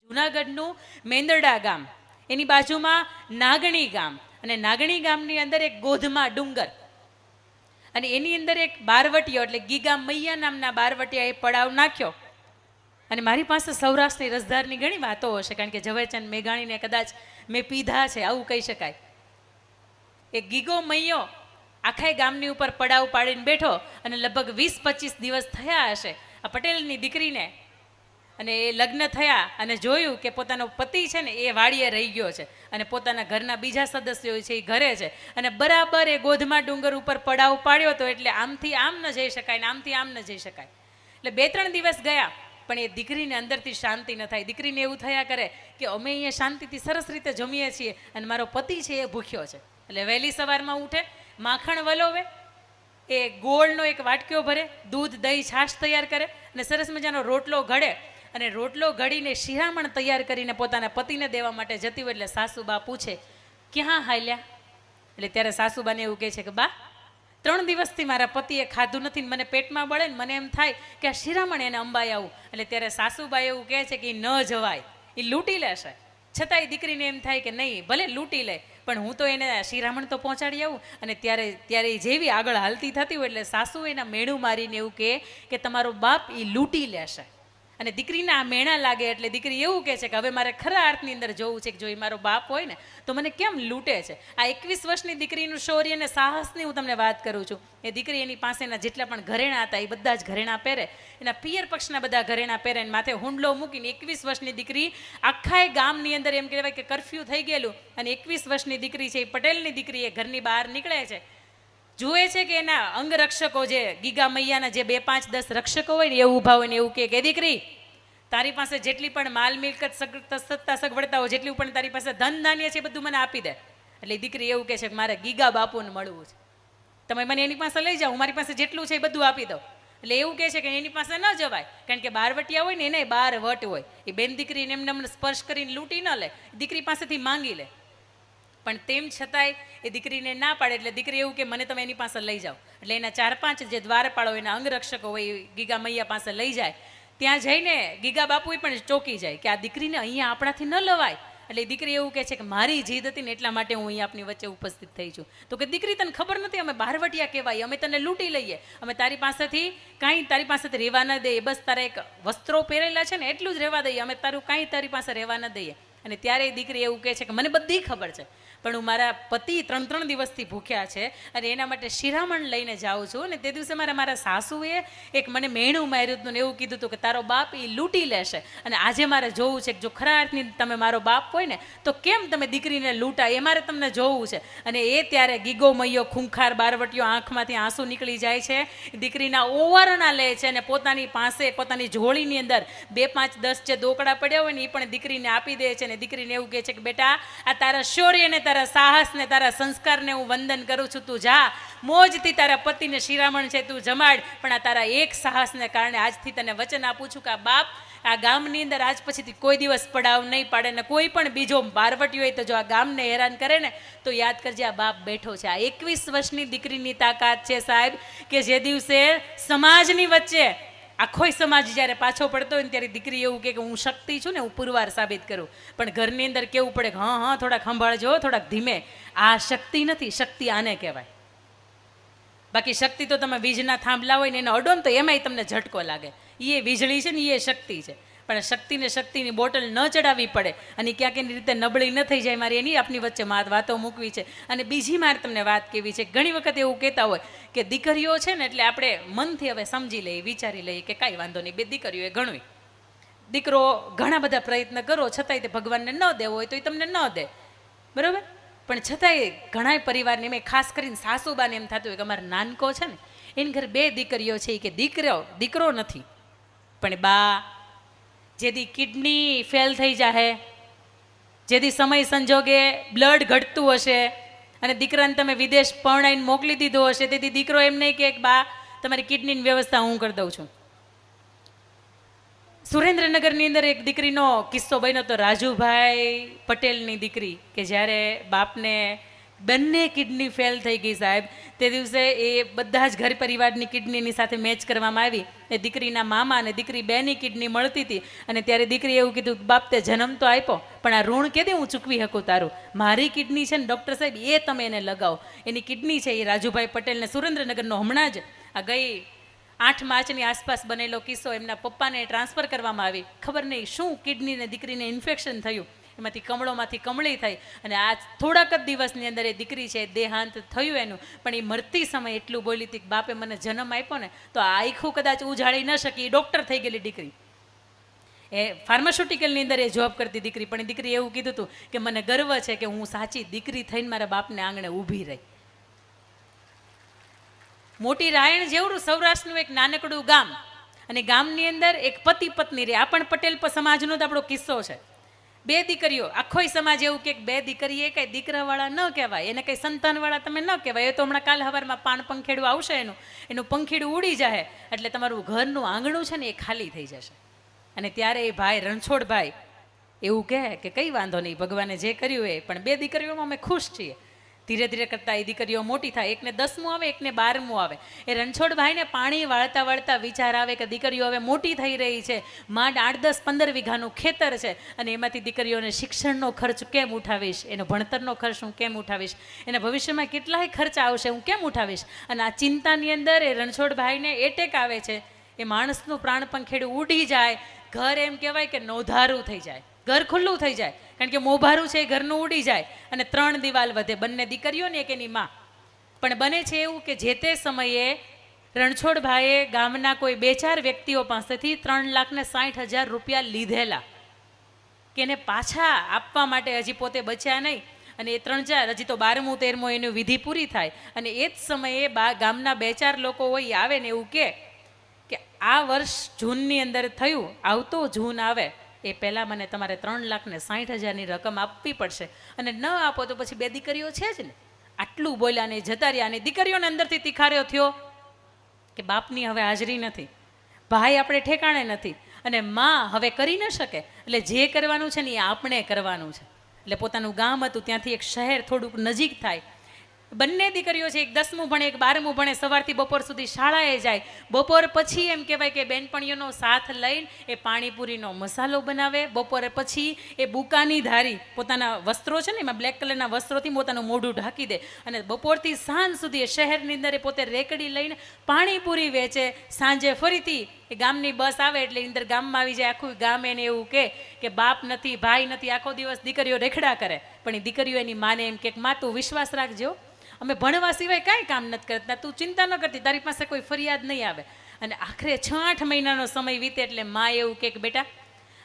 જૂનાગઢનું મેંદરડા ગામ, એની બાજુમાં નાગણી ગામ, અને નાગણી ગામની અંદર એક ગોધમા ડુંગર, અને એની અંદર એક બારવટીયો એટલે ગીગા મૈયા નામના બારવટીયાએ પડાવ નાખ્યો. અને મારી પાસે સૌરાષ્ટ્રની રસધારની ઘણી વાતો હશે, કારણ કે ઝવેરચંદ મેઘાણીને કદાચ મેં પીધા છે આવું કહી શકાય. એક ગીગો મૈયો આખા ગામની ઉપર પડાવ પાડીને બેઠો, અને લગભગ 20-25 દિવસ થયા હશે આ પટેલની દીકરીને, અને એ લગ્ન થયા અને જોયું કે પોતાનો પતિ છે ને એ વાડીએ રહી ગયો છે, અને પોતાના ઘરના બીજા સદસ્યો છે એ ઘરે છે, અને બરાબર એ ગોધમા ડુંગર ઉપર પડાવ પાડ્યો હતો. એટલે આમથી આમ ન જઈ શકાય ને આમથી આમ ન જઈ શકાય. એટલે 2-3 દિવસ ગયા, પણ એ દીકરીને અંદરથી શાંતિ ન થાય. દીકરીને એવું થયા કરે કે અમે અહીંયા શાંતિથી સરસ રીતે જમીએ છીએ અને મારો પતિ છે એ ભૂખ્યો છે. એટલે વહેલી સવારમાં ઉઠે, માખણ વલોવે, એ ગોળનો એક વાટક્યો ભરે, દૂધ દહીં છાશ તૈયાર કરે, અને સરસ મજાનો રોટલો ઘડે, અને રોટલો ઘડીને શિરામણ તૈયાર કરીને પોતાના પતિને દેવા માટે જતી હોય. એટલે સાસુબા પૂછે, ક્યાં હાલ્યા? એટલે ત્યારે સાસુબાને એવું કહે છે કે બા, 3 દિવસથી મારા પતિએ ખાધું નથી ને મને પેટમાં બળે ને મને એમ થાય કે આ શિરામણ એને અંબાઈ આવું. એટલે ત્યારે સાસુબા એવું કહે છે કે એ ન જવાય, એ લૂંટી લેશે. છતાંય દીકરીને એમ થાય કે નહીં, ભલે લૂંટી લે પણ હું તો એને શિરામણ તો પહોંચાડી આવું. અને ત્યારે જેવી આગળ હાલતી થતી હોય એટલે સાસુ એના મેણું મારીને એવું કહે કે તમારો બાપ એ લૂંટી લેશે. અને દીકરીના આ મેણા લાગે એટલે દીકરી એવું કહે છે કે હવે મારે ખરા અર્થની અંદર જોવું છે કે જો એ મારો બાપ હોય ને તો મને કેમ લૂંટે છે. આ 21 વર્ષની દીકરીનું શૌર્ય અને સાહસની હું તમને વાત કરું છું. એ દીકરી એની પાસેના જેટલા પણ ઘરેણા હતા એ બધા જ ઘરેણા પહેરે, એના પિયર પક્ષના બધા ઘરેણા પહેરે, માથે હુંડલો મૂકીને 21 વર્ષની દીકરી આખા ગામની અંદર એમ કહેવાય કે કરફ્યુ થઈ ગયેલું, અને 21 વર્ષની દીકરી છે એ પટેલની દીકરી એ ઘરની બહાર નીકળે છે. જુએ છે કે એના અંગરક્ષકો જે ગીગા મૈયાના જે 2, 5, 10 રક્ષકો હોય ને એ ઊભા હોય ને એવું કે દીકરી, તારી પાસે જેટલી પણ માલ મિલકત સત્તા સગવડતા હોય, જેટલું પણ તારી પાસે ધન ધાન્ય છે બધું મને આપી દે. એટલે દીકરી એવું કહે છે કે મારે ગીગા બાપુને મળવું છે, તમે મને એની પાસે લઈ જાઓ, મારી પાસે જેટલું છે એ બધું આપી દો. એટલે એવું કહે છે કે એની પાસે ન જવાય, કારણ કે બારવટિયા હોય ને એને 12 વટ હોય, એ બેન દીકરીને એમને સ્પર્શ કરીને લૂંટી ન લે, દીકરી પાસેથી માંગી લે. પણ તેમ છતાંય એ દીકરીને ના પાડે. એટલે દીકરી એવું કે મને તમે એની પાસે લઈ જાઓ. એટલે એના 4-5 જે દ્વારપાળો એના અંગરક્ષકો હોય એ ગીગા મૈયા પાસે લઈ જાય. ત્યાં જઈને ગીગા બાપુ પણ ચોંકી જાય કે આ દીકરીને અહીંયા આપણાથી ન લવાય. એટલે દીકરી એવું કહે છે કે મારી જીદ હતી ને એટલા માટે હું અહીંયા આપની વચ્ચે ઉપસ્થિત થઈ છું. તો કે દીકરી તને ખબર નથી, અમે બારવટિયા કહેવાય, અમે તને લૂંટી લઈએ, અમે તારી પાસેથી રહેવા ન દઈએ, બસ તારા એક વસ્ત્રો પહેરેલા છે ને એટલું જ રહેવા દઈએ, અમે કાંઈ તારી પાસે રહેવા ન દઈએ. અને ત્યારે દીકરી એવું કહે છે કે મને બધી ખબર છે, પણ હું મારા પતિ 3 દિવસથી ભૂખ્યા છે અને એના માટે શિરામણ લઈને જાઉં છું. અને તે દિવસે મારા સાસુએ એક મને મેણું માર્યું હતું ને એવું કીધું હતું કે તારો બાપ એ લૂંટી લેશે. અને આજે મારે જોવું છે કે જો ખરા અર્થની તમે મારો બાપ હોય ને તો કેમ તમે દીકરીને લૂંટાય, એ મારે તમને જોવું છે. અને એ ત્યારે ગીગો મૈયો ખૂંખાર બારવટીયો આંખમાંથી આંસુ નીકળી જાય છે, દીકરીના ઓવરણા લે છે, અને પોતાની પાસે પોતાની ઝોળીની અંદર 2, 5, 10 જે દોકડા પડ્યા હોય ને એ પણ દીકરીને આપી દે છે. અને દીકરીને એવું કહે છે કે બેટા, આ તારા શૌર્યને, તારા સાહસને, તારા સંસ્કારને હું વંદન કરું છું. તું જા મોજથી તારા પતિને શિરામણ છે તું જમાડ, પણ આ તારા એક સાહસને કારણે આજથી તને વચન આપું છું કે આ બાપ આ ગામની અંદર આજ પછીથી કોઈ દિવસ પડાવ નહીં પાડે. ને કોઈ પણ બીજો બારવટી હોય તો જો આ ગામને હેરાન કરે ને તો યાદ કરજે આ બાપ બેઠો છે. આ 21 વર્ષની દીકરીની તાકાત છે સાહેબ, કે જે દિવસે સમાજની વચ્ચે આખોય સમાજ જ્યારે પાછો પડતો હોય ને ત્યારે દીકરી એવું કે હું શક્તિ છું ને, હું પુરવાર સાબિત કરું. પણ ઘરની અંદર કેવું પડે કે હા થોડાક સંભાળજો, થોડાક ધીમે. આ શક્તિ નથી, શક્તિ આને કહેવાય. બાકી શક્તિ તો તમે વીજના થાંભલા હોય ને એને અડો ને તો એમાંય તમને ઝટકો લાગે. એ વીજળી છે ને એ શક્તિ છે, પણ શક્તિને શક્તિની બોટલ ન ચડાવવી પડે અને ક્યાંક એની રીતે નબળી ન થઈ જાય. મારી એની આપની વચ્ચે વાતો મૂકવી છે. અને બીજી મારે તમને વાત કેવી છે, ઘણી વખત એવું કહેતા હોય કે દીકરીઓ છે ને એટલે આપણે મનથી હવે સમજી લઈએ, વિચારી લઈએ કે કાંઈ વાંધો નહીં, 2 દીકરીઓ એ ઘણું. દીકરો ઘણા બધા પ્રયત્ન કરો છતાંય તે ભગવાનને ન દેવો હોય તો એ તમને ન દે, બરાબર. પણ છતાંય ઘણા પરિવારને મેં ખાસ કરીને સાસુબાને એમ થતું હોય કે અમારા નાનકો છે ને એની ઘરે 2 દીકરીઓ છે, કે દીકરો નથી, પણ બા જેથી કિડની ફેલ થઈ જાય, જેથી સમય સંજોગે બ્લડ ઘટતું હશે અને દીકરાને તમે વિદેશ પરણાઈને મોકલી દીધો હશે, તેથી દીકરો એમ નહીં કે બા તમારી કિડનીની વ્યવસ્થા હું કરી દઉં છું. સુરેન્દ્રનગરની અંદર એક દીકરીનો કિસ્સો બન્યો હતો, રાજુભાઈ પટેલની દીકરી, કે જ્યારે બાપને બંને કિડની ફેલ થઈ ગઈ સાહેબ. તે દિવસે એ બધા જ ઘર પરિવારની કિડનીની સાથે મેચ કરવામાં આવી. એ દીકરીના મામા અને દીકરી બેની કિડની મળતી હતી અને ત્યારે દીકરી એવું કીધું, બાપ તે જન્મ તો આપ્યો પણ આ ઋણ કેદી હું ચૂકવી શકું તારું? મારી કિડની છે ને ડૉક્ટર સાહેબ એ તમે એને લગાવો. એની કિડની છે એ રાજુભાઈ પટેલને સુરેન્દ્રનગરનો હમણાં જ આ ગઈ 8 માર્ચની આસપાસ બનેલો કિસ્સો. એમના પપ્પાને ટ્રાન્સફર કરવામાં આવી. ખબર નહીં શું કિડનીને દીકરીને ઇન્ફેક્શન થયું, એમાંથી કમળોમાંથી કમળી થઈ અને આ થોડાક જ દિવસની અંદર એ દીકરી છે દેહાંત થયું એનું. પણ એ મરતી સમયે એટલું બોલી હતી કે બાપે મને જન્મ આપ્યો ને તો આ આખું કદાચ ઉજાળી ન શકી. એ ડૉક્ટર થઈ ગયેલી દીકરી, એ ફાર્માસ્યુટિકલની અંદર એ જોબ કરતી દીકરી. પણ એ દીકરી એવું કીધું હતું કે મને ગર્વ છે કે હું સાચી દીકરી થઈને મારા બાપને આંગણે ઊભી રહી. મોટી રાયણ જેવડું સૌરાષ્ટ્રનું એક નાનકડું ગામ અને ગામની અંદર એક પતિ પત્ની રહે. આ પણ પટેલ સમાજનો જ આપણો કિસ્સો છે. 2 દીકરીઓ, આખોય સમાજ એવું કે 2 દીકરી એ કંઈ દીકરાવાળા ન કહેવાય, એને કંઈ સંતાનવાળા તમે ન કહેવાય. એ તો હમણાં કાલ હવારમાં પાન પંખેડું આવશે, એનું પંખીડું ઉડી જાય એટલે તમારું ઘરનું આંગણું છે ને એ ખાલી થઈ જશે. અને ત્યારે એ ભાઈ રણછોડભાઈ એવું કહે કે કંઈ વાંધો નહીં, ભગવાને જે કર્યું એ, પણ 2 દીકરીઓમાં અમે ખુશ છીએ. ધીરે ધીરે કરતાં એ દીકરીઓ મોટી થાય, એકને 10મું આવે એકને 12મું આવે. એ રણછોડભાઈને પાણી વાળતા વાળતા વિચાર આવે કે દીકરીઓ હવે મોટી થઈ રહી છે, માંડ 8, 10, 15 વીઘાનું ખેતર છે અને એમાંથી દીકરીઓને શિક્ષણનો ખર્ચ કેમ ઉઠાવીશ, એનો ભણતરનો ખર્ચ હું કેમ ઉઠાવીશ, એના ભવિષ્યમાં કેટલાય ખર્ચ આવશે હું કેમ ઉઠાવીશ. અને આ ચિંતાની અંદર એ રણછોડભાઈને એટેક આવે છે. એ માણસનું પ્રાણ પંખેડું ઉડી જાય. ઘર એમ કહેવાય કે નોંધારું થઈ જાય, ઘર ખુલ્લું થઈ જાય, કારણ કે મોભારું છે એ ઘરનું ઉડી જાય અને 3 દિવાલ વધે. બંને દીકરીઓ ને એક એની માં. પણ બને છે એવું કે જે તે સમયે રણછોડભાઈએ ગામના કોઈ 2-4 વ્યક્તિઓ પાસેથી 3,60,000 રૂપિયા લીધેલા કે એને પાછા આપવા માટે હજી પોતે બચ્યા નહીં. અને એ 3-4 હજી તો 12મું 13મું એની વિધિ પૂરી થાય અને એ જ સમયે ગામના 2-4 લોકો હોય આવે ને એવું કે આ વર્ષ જૂનની અંદર થયું, આવતો જૂન આવે એ પહેલાં મને તમારે 3,60,000ની રકમ આપવી પડશે અને ન આપો તો પછી 2 દીકરીઓ છે જ ને. આટલું બોલ્યા ને જતા રહ્યા. અને દીકરીઓને અંદરથી તિખાર્યો થયો કે બાપની હવે હાજરી નથી, ભાઈ આપણે ઠેકાણે નથી અને માં હવે કરી ન શકે. એટલે જે કરવાનું છે ને એ આપણે કરવાનું છે. એટલે પોતાનું ગામ હતું ત્યાંથી એક શહેર થોડુંક નજીક થાય. બંને દીકરીઓ છે, એક 10મું ભણે એક 12મું ભણે, સવારથી બપોર સુધી શાળાએ જાય. બપોર પછી એમ કહેવાય કે બેનપણીઓનો સાથ લઈને એ પાણીપુરીનો મસાલો બનાવે. બપોરે પછી એ બુકાની ધારી પોતાના વસ્ત્રો છે ને એમાં બ્લેક કલરના વસ્ત્રોથી પોતાનું મોઢું ઢાંકી દે અને બપોરથી સાંજ સુધી એ શહેરની અંદર એ પોતે રેકડી લઈને પાણીપુરી વેચે. સાંજે ફરીથી એ ગામની બસ આવે એટલે અંદર ગામમાં આવી જાય. આખું ગામ એને એવું કે બાપ નથી, ભાઈ નથી, આખો દિવસ દીકરીઓ રેખડા કરે. પણ એ દીકરીઓ એની માને એમ કે માં તું વિશ્વાસ રાખજો, અમે ભણવા સિવાય કાંઈ કામ નથી કરતા, તું ચિંતા ન કરતી, તારી પાસે કોઈ ફરિયાદ નહીં આવે. અને આખરે 6-8 મહિનાનો સમય વીતે એટલે માં એવું કે બેટા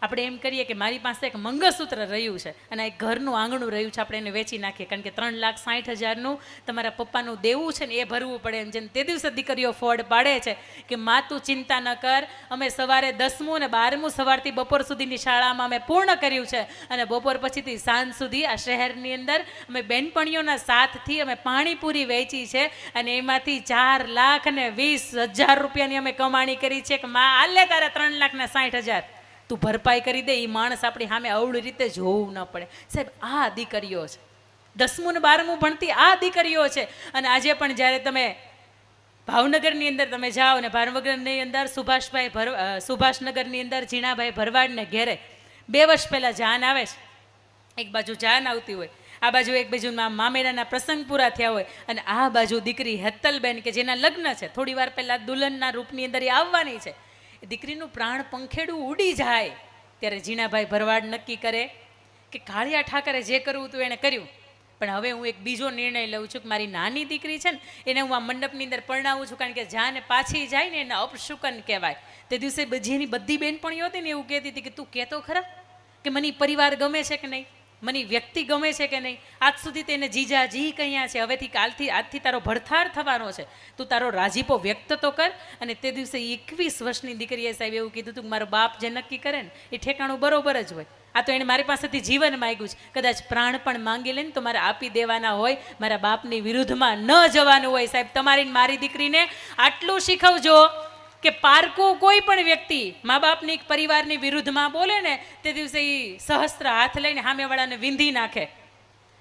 આપણે એમ કરીએ કે મારી પાસે એક મંગળસૂત્ર રહ્યું છે અને એક ઘરનું આંગણું રહ્યું છે, આપણે એને વેચી નાખીએ, કારણ કે 3,60,000નું તમારા પપ્પાનું દેવું છે ને એ ભરવું પડે. એમ જેમ તે દિવસે દીકરીઓ ફોડ પાડે છે કે માં તું ચિંતા ન કર, અમે સવારે 10મું અને 12મું સવારથી બપોર સુધીની શાળામાં અમે પૂર્ણ કર્યું છે અને બપોર પછીથી સાંજ સુધી આ શહેરની અંદર અમે બેનપણીઓના સાથથી અમે પાણીપુરી વેચી છે અને એમાંથી 4,20,000 રૂપિયાની અમે કમાણી કરી છે. કે માં આલે તારા 3,60,000 તું ભરપાઈ કરી દે. એ માણસ આપણી સામે અવળી રીતે જોવું ન પડે. સાહેબ આ દીકરીઓ છે, 10મું ને 12મું ભણતી આ દીકરીઓ છે. અને આજે પણ જ્યારે તમે ભાવનગરની અંદર તમે જાઓ ને ભાવનગરની અંદર સુભાષનગરની અંદર ઝીણાભાઈ ભરવાડને ઘેરે 2 વર્ષ પહેલાં જાન આવે છે. એક બાજુ જાન આવતી હોય, આ બાજુ એક બાજુ મામેરાના પ્રસંગ પૂરા થયા હોય અને આ બાજુ દીકરી હેતલબેન કે જેના લગ્ન છે, થોડી વાર પહેલાં દુલ્હનના રૂપની અંદર એ આવવાની છે. દીકરીનું પ્રાણ પંખેડું ઉડી જાય ત્યારે ઝીણાભાઈ ભરવાડ નક્કી કરે કે કાળિયા ઠાકરે જે કરવું હતું એણે કર્યું, પણ હવે હું એક બીજો નિર્ણય લઉં છું કે મારી નાની દીકરી છે ને એને હું આ મંડપની અંદર પરણાવું છું, કારણ કે જાને પાછી જાય ને એને અપશુકન કહેવાય. તે દિવસે જેની બધી બહેનપણીઓ હતી ને એવું કહેતી હતી કે તું કહેતો ખરા કે મને પરિવાર ગમે છે કે નહીં, મને વ્યક્તિ ગમે છે કે નહીં. આજ સુધી તેને જીજા જી કહ્યા છે, હવેથી આજથી તારો ભરથાર થવાનો છે, તું તારો રાજીપો વ્યક્ત તો કર. અને તે દિવસે 21 વર્ષની દીકરીએ સાહેબ એવું કીધું હતું કે મારો બાપ જે નક્કી કરે ને એ ઠેકાણું બરોબર જ હોય. આ તો એણે મારી પાસેથી જીવન માગ્યું છે, કદાચ પ્રાણ પણ માંગી લે ને તો મારે આપી દેવાના હોય, મારા બાપની વિરુદ્ધમાં ન જવાનું હોય. સાહેબ તમારી મારી દીકરીને આટલું શીખવજો કે પારકું કોઈ પણ વ્યક્તિ મા બાપની પરિવારની વિરુદ્ધમાં બોલે ને તે દિવસે એ સહસ્ત્ર હાથ લઈને સામેવાળાને વિંધી નાખે.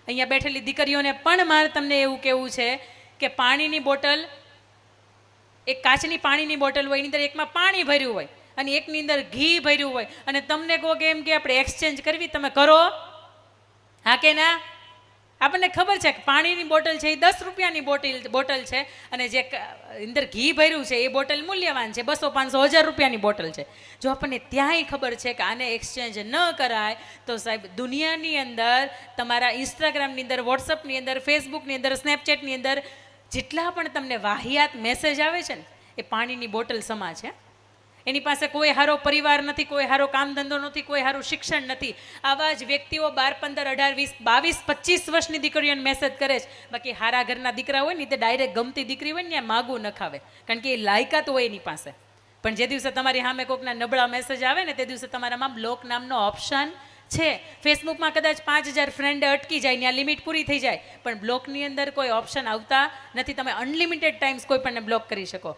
અહીંયા બેઠેલી દીકરીઓને પણ મારે તમને એવું કહેવું છે કે પાણીની બોટલ, એક કાચની પાણીની બોટલ હોય, એની અંદર એકમાં પાણી ભર્યું હોય અને એકની અંદર ઘી ભર્યું હોય, અને તમને કહો કે એમ કે આપણે એક્સચેન્જ કરવી, તમે કરો? હા કે ના? આપણને ખબર છે કે પાણીની બોટલ છે એ 10 રૂપિયાની બોટલ છે, અને જે અંદર ઘી ભર્યું છે એ બોટલ મૂલ્યવાન છે, 200, 500, 1000 રૂપિયાની બોટલ છે. જો આપણને ત્યાંય ખબર છે કે આને એક્સચેન્જ ન કરાય, તો સાહેબ દુનિયાની અંદર, તમારા ઇન્સ્ટાગ્રામની અંદર, વોટ્સઅપની અંદર, ફેસબુકની અંદર, સ્નેપચેટની અંદર જેટલા પણ તમને વાહિયાત મેસેજ આવે છે ને, એ પાણીની બોટલ સમા છે. એની પાસે કોઈ સારો પરિવાર નથી, કોઈ સારો કામ ધંધો નથી, કોઈ સારું શિક્ષણ નથી. આવા જ વ્યક્તિઓ 12, 15, 18, 20, 22, 25 વર્ષની દીકરીઓને મેસેજ કરે છે. બાકી હારા ઘરના દીકરા હોય ને તે ડાયરેક્ટ ગમતી દીકરી હોય ને ત્યાં માગું ન ખાવે, કારણ કે એ લાયકાત હોય એની પાસે. પણ જે દિવસે તમારી સામે કોઈકના નબળા મેસેજ આવે ને, તે દિવસે તમારામાં બ્લોક નામનો ઓપ્શન છે. ફેસબુકમાં કદાચ 5000 ફ્રેન્ડ અટકી જાય, ત્યાં લિમિટ પૂરી થઈ જાય, પણ બ્લોકની અંદર કોઈ ઓપ્શન આવતા નથી. તમે અનલિમિટેડ ટાઈમ્સ કોઈ પણને બ્લોક કરી શકો.